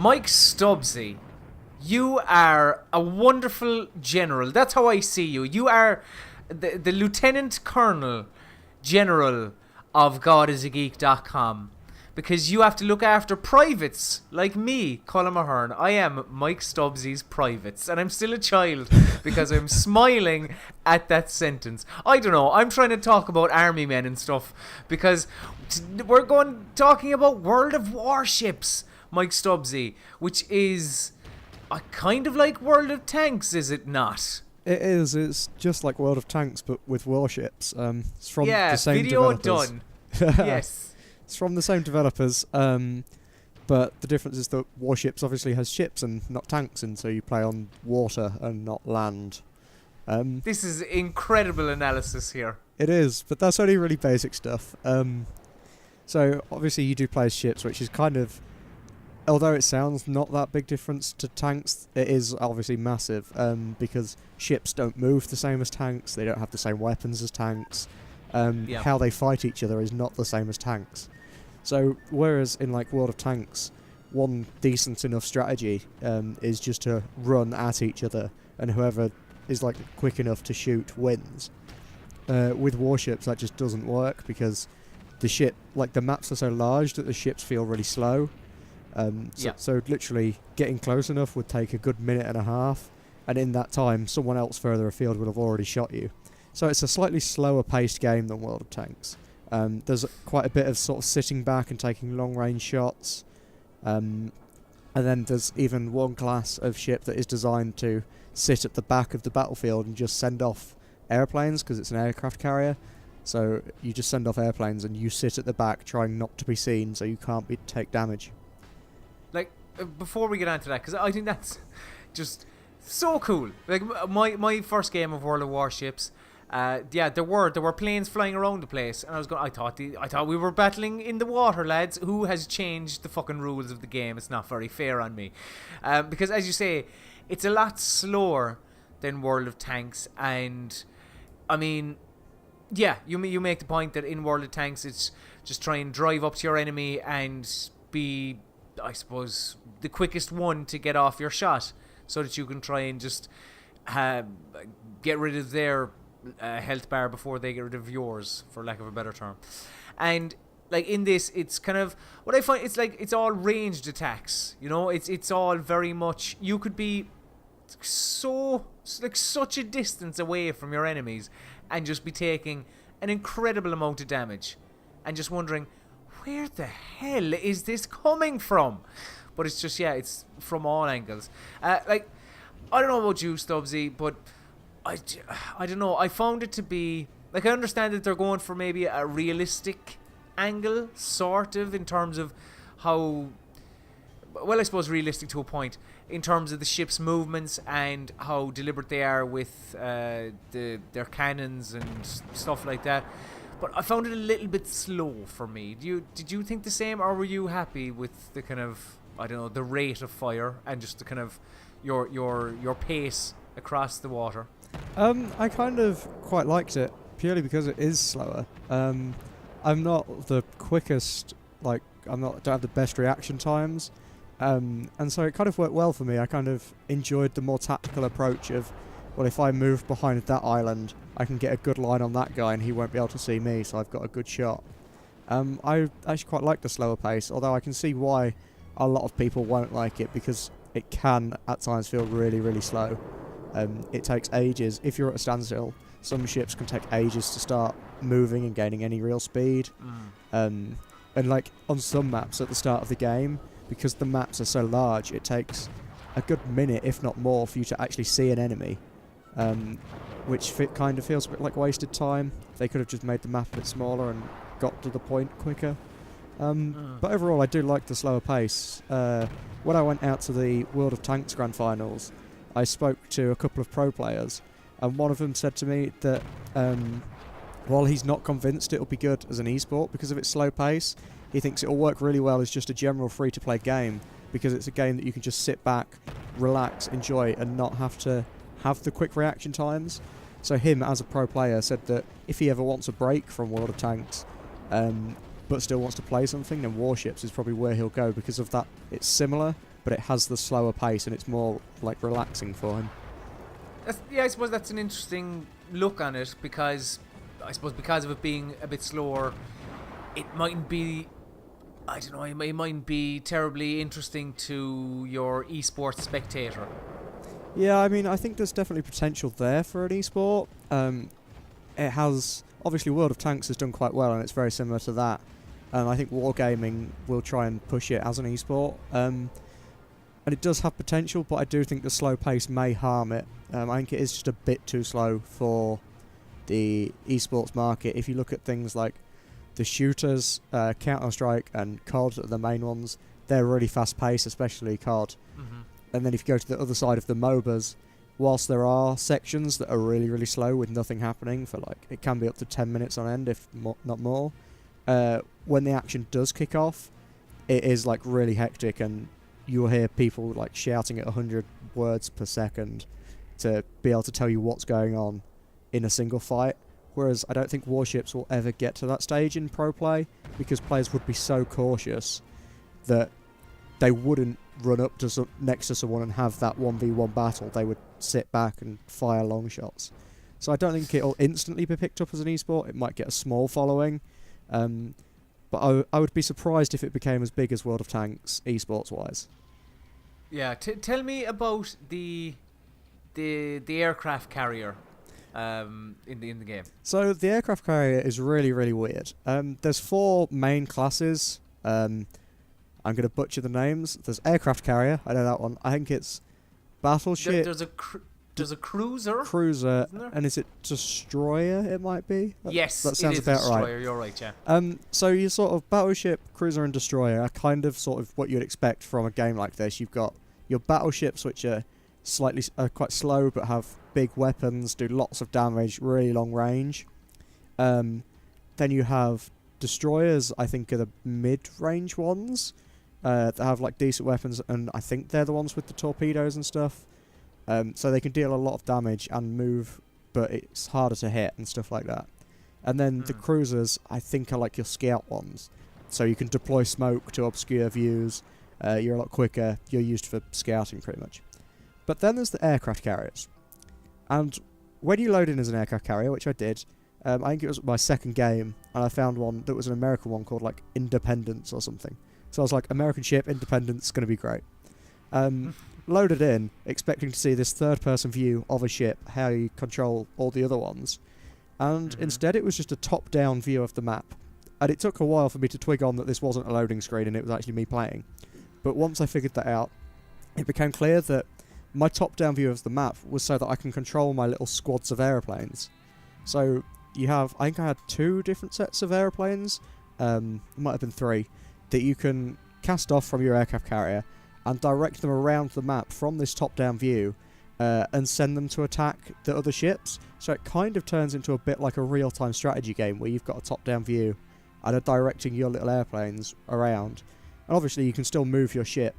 Mike Stubbsy, you are a wonderful general. That's how I see you. You are the Lieutenant Colonel General of GodIsAGeek.com, because you have to look after privates like me, Colm Ahern. I am Mike Stubbsy's privates, and I'm still a child because I'm smiling at that sentence. I don't know. I'm trying to talk about army men and stuff because we're talking about World of Warships, Mike Stubbsy, which is kind of like World of Tanks, is it not? It is. It's just like World of Tanks, but with warships. It's from the same video developers. done. Yes. It's from the same developers, but the difference is that warships obviously has ships and not tanks, and so you play on water and not land. This is incredible analysis here. It is, but that's only really basic stuff. So obviously you do play as ships, which is kind of, although it sounds not that big difference to tanks, it is obviously massive, because ships don't move the same as tanks, they don't have the same weapons as tanks, how they fight each other is not the same as tanks. So whereas in like World of Tanks, one decent enough strategy is just to run at each other, and whoever is like quick enough to shoot wins. With warships that just doesn't work, because the maps are so large that the ships feel really slow. So literally getting close enough would take a good minute and a half, and in that time someone else further afield would have already shot you. So it's a slightly slower paced game than World of Tanks. There's quite a bit of sort of sitting back and taking long range shots, and then there's even one class of ship that is designed to sit at the back of the battlefield and just send off airplanes, because it's an aircraft carrier. So you just send off airplanes and you sit at the back trying not to be seen so you can't take damage. Like, before we get on to that, because I think that's just so cool. Like, my first game of World of Warships, there were planes flying around the place, and I thought we were battling in the water, lads. Who has changed the fucking rules of the game? It's not very fair on me, because as you say, it's a lot slower than World of Tanks, and I mean, yeah, you make the point that in World of Tanks it's just try and drive up to your enemy and be, I suppose, the quickest one to get off your shot, so that you can try and just get rid of their health bar before they get rid of yours, for lack of a better term. And like in this, it's kind of what I find. It's like it's all ranged attacks. You know, it's all very much. You could be such a distance away from your enemies and just be taking an incredible amount of damage, and just wondering, where the hell is this coming from? But it's just, it's from all angles. Like, I don't know about you, Stubbsy, but I don't know. I found it to be, like, I understand that they're going for maybe a realistic angle, sort of, in terms of how, well, I suppose realistic to a point, in terms of the ship's movements and how deliberate they are with their cannons and stuff like that. But I found it a little bit slow for me. Did you think the same, or were you happy with the kind of, I don't know, the rate of fire and just the kind of your pace across the water? I kind of quite liked it, purely because it is slower. I'm not the quickest, like, don't have the best reaction times, and so it kind of worked well for me. I kind of enjoyed the more tactical approach of, well, if I move behind that island, I can get a good line on that guy and he won't be able to see me, so I've got a good shot. I actually quite like the slower pace, although I can see why a lot of people won't like it, because it can at times feel really, really slow. It takes ages. If you're at a standstill, some ships can take ages to start moving and gaining any real speed. And like on some maps at the start of the game, because the maps are so large, it takes a good minute, if not more, for you to actually see an enemy. Which kind of feels a bit like wasted time. They could have just made the map a bit smaller and got to the point quicker. But overall, I do like the slower pace. When I went out to the World of Tanks Grand Finals, I spoke to a couple of pro players, and one of them said to me that while he's not convinced it'll be good as an esport because of its slow pace, he thinks it'll work really well as just a general free-to-play game, because it's a game that you can just sit back, relax, enjoy, and not have to have the quick reaction times. So him, as a pro player, said that if he ever wants a break from World of Tanks, but still wants to play something, then Warships is probably where he'll go, because of that. It's similar, but it has the slower pace and it's more like relaxing for him. I suppose that's an interesting look on it, because I suppose because of it being a bit slower, it mightn't be, I don't know, it mightn't be terribly interesting to your esports spectator. Yeah, I mean, I think there's definitely potential there for an esport. It has, obviously World of Tanks has done quite well and it's very similar to that. I think Wargaming will try and push it as an esport. And it does have potential, but I do think the slow pace may harm it. I think it is just a bit too slow for the esports market. If you look at things like the shooters, Counter-Strike and COD are the main ones, they're really fast paced, especially COD. Mm-hmm. And then if you go to the other side of the MOBAs, whilst there are sections that are really, really slow with nothing happening for like, it can be up to 10 minutes on end, if not more, when the action does kick off, it is like really hectic, and you'll hear people like shouting at 100 words per second to be able to tell you what's going on in a single fight. Whereas I don't think Warships will ever get to that stage in pro play, because players would be so cautious that they wouldn't run up to next to someone and have that 1v1 battle. They would sit back and fire long shots. So I don't think it'll instantly be picked up as an esport. It might get a small following. But I would be surprised if it became as big as World of Tanks, esports-wise. Yeah, tell me about the aircraft carrier in the game. So the aircraft carrier is really, really weird. There's 4 main classes. I'm going to butcher the names. There's aircraft carrier, I know that one. I think it's battleship. There's a cruiser. Cruiser, and is it destroyer? It might be. Yes, that sounds it is about destroyer. right. You're right, yeah. So you sort of battleship, cruiser, and destroyer are kind of sort of what you'd expect from a game like this. You've got your battleships, which are quite slow but have big weapons, do lots of damage, really long range. Then you have destroyers. I think are the mid-range ones that have like decent weapons, and I think they're the ones with the torpedoes and stuff. So they can deal a lot of damage and move, but it's harder to hit and stuff like that. And then the cruisers, I think, are like your scout ones. So you can deploy smoke to obscure views. You're a lot quicker. You're used for scouting, pretty much. But then there's the aircraft carriers. And when you load in as an aircraft carrier, which I did, I think it was my second game, and I found one that was an American one called like Independence or something. So I was like, American ship, Independence, going to be great. Loaded in, expecting to see this third-person view of a ship, how you control all the other ones. And instead it was just a top-down view of the map. And it took a while for me to twig on that this wasn't a loading screen and it was actually me playing. But once I figured that out, it became clear that my top-down view of the map was so that I can control my little squads of aeroplanes. So you have, I think I had 2 different sets of aeroplanes, it might have been 3, that you can cast off from your aircraft carrier and direct them around the map from this top-down view and send them to attack the other ships. So it kind of turns into a bit like a real-time strategy game where you've got a top-down view and are directing your little airplanes around. And obviously you can still move your ship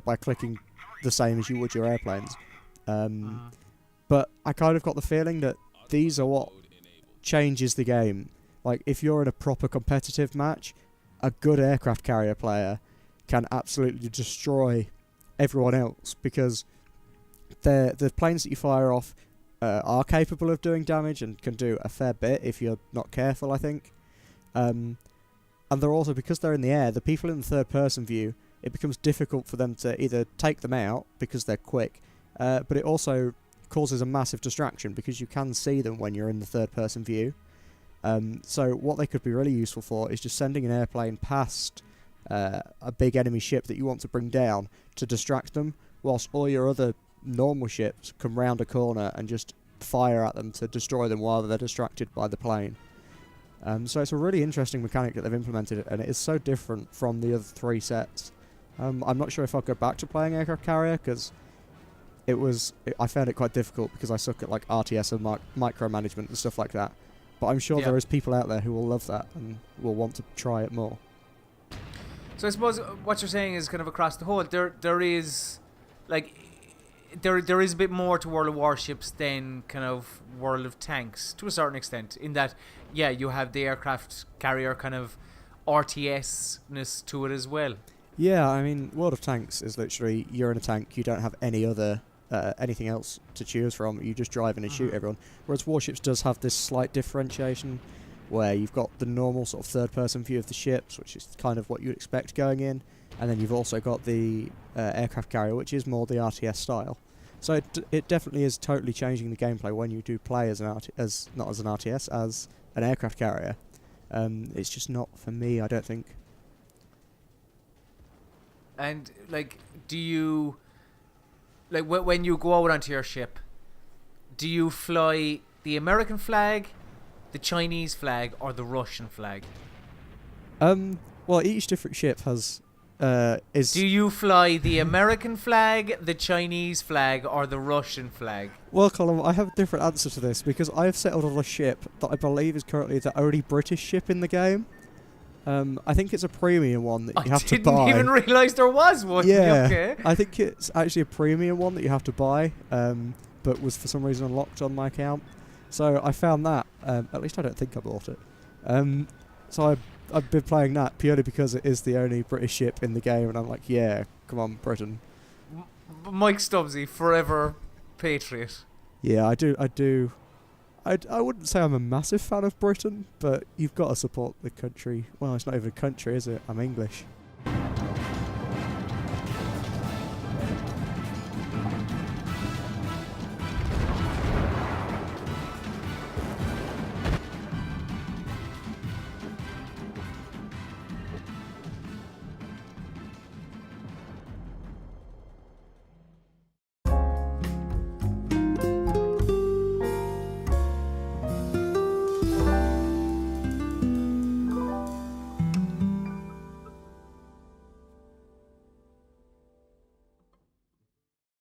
by clicking the same as you would your airplanes. But I kind of got the feeling that these are what changes the game. Like, if you're in a proper competitive match, a good aircraft carrier player can absolutely destroy everyone else, because the planes that you fire off are capable of doing damage and can do a fair bit if you're not careful, I think. And they're also, because they're in the air, the people in the third-person view, it becomes difficult for them to either take them out because they're quick, but it also causes a massive distraction because you can see them when you're in the third-person view. So what they could be really useful for is just sending an airplane past a big enemy ship that you want to bring down to distract them, whilst all your other normal ships come round a corner and just fire at them to destroy them while they're distracted by the plane. So it's a really interesting mechanic that they've implemented, and it is so different from the other 3 sets. I'm not sure if I'll go back to playing aircraft carrier, because I found it quite difficult because I suck at like RTS and micromanagement and stuff like that. But I'm sure there is people out there who will love that and will want to try it more. So I suppose what you're saying is kind of across the whole, there is like there is a bit more to World of Warships than kind of World of Tanks to a certain extent, in that you have the aircraft carrier kind of RTS-ness to it as well. Yeah, I mean, World of Tanks is literally you're in a tank, you don't have any other anything else to choose from. You just drive in and shoot everyone. Whereas Warships does have this slight differentiation, where you've got the normal sort of third-person view of the ships, which is kind of what you'd expect going in, and then you've also got the aircraft carrier, which is more the RTS style. So it definitely is totally changing the gameplay when you do play as not as an RTS, as an aircraft carrier. It's just not for me, I don't think. And like, do you like when you go out onto your ship? Do you fly the American flag, the Chinese flag, or the Russian flag? Well, each different ship has is. Do you fly the American flag, the Chinese flag, or the Russian flag? Well, Colm, I have a different answer to this because I've settled on a ship that I believe is currently the only British ship in the game. I think it's a premium one that you have to buy. I didn't even realise there was one. Yeah, Okay. I think it's actually a premium one that you have to buy, but was for some reason unlocked on my account. So I found that. At least I don't think I bought it. So I've been playing that purely because it is the only British ship in the game, and I'm like, yeah, come on, Britain. Mike Stubbsy, forever patriot. Yeah, I do. I wouldn't say I'm a massive fan of Britain, but you've got to support the country. Well, it's not even a country, is it? I'm English.